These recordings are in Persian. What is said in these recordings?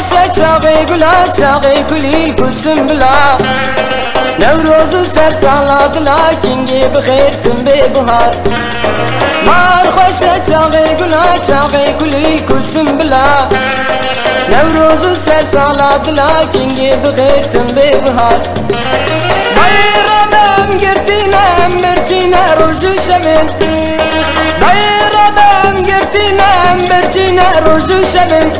چاقی گلا چاقی کلی کلسم بلا نوروز و سر سالا دلا کنگی بخیر تم به بهار مار خوش چاقی گلا چاقی کلی کلسم بلا نوروز و سر سالا دلا کنگی بخیر تم به بهار bayramım girtinem birçine roju şevin bayramım girtinem birçine roju şevin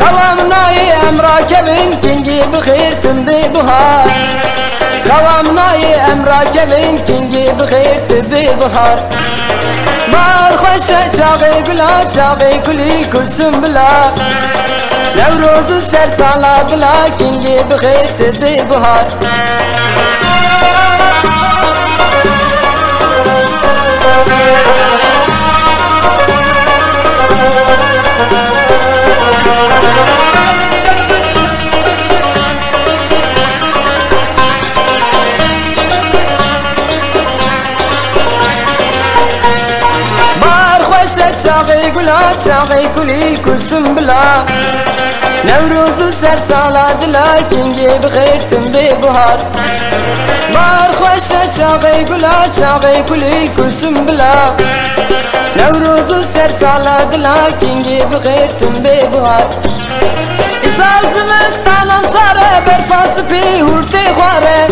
xavam nayi emra kevin kingi bixir tüm bi buhar xavam nayi emra kevin kingi bixir tüm bi buhar bar xoşa çağı gula çağı kuli kulsum bila nevrozu ser sala bila kingi bixir tüm bi buhar چاقی گلا چاقی کلی کلسم بلا نوروز و سر سالا دلا کنگی بخیر تم به بهار بار خوش چاقی گلا چاقی کلی کلسم بلا نوروز و سر سالا دلا کنگی بخیر تم به بهار اساس مستانم ساره برفاس پی هورتی خواره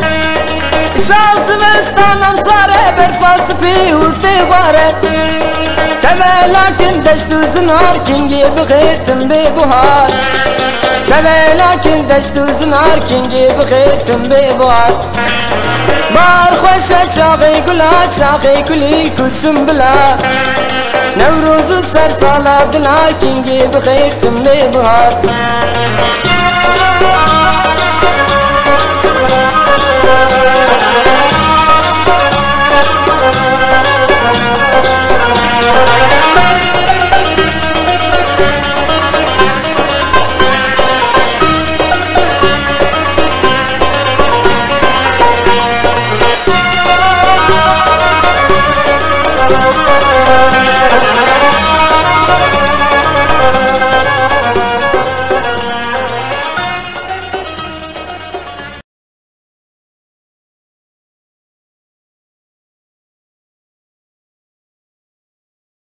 اساس مستانم ساره برفاس پی هورتی خواره لكن دشت زنار كنجي بخير تم ببهار لكن دشت زنار كنجي بخير تم ببهار بار خوشة شاقي كلا شاقي كلي كسم بلا نوروز سر سالا دلا كنجي بخير تم ببهار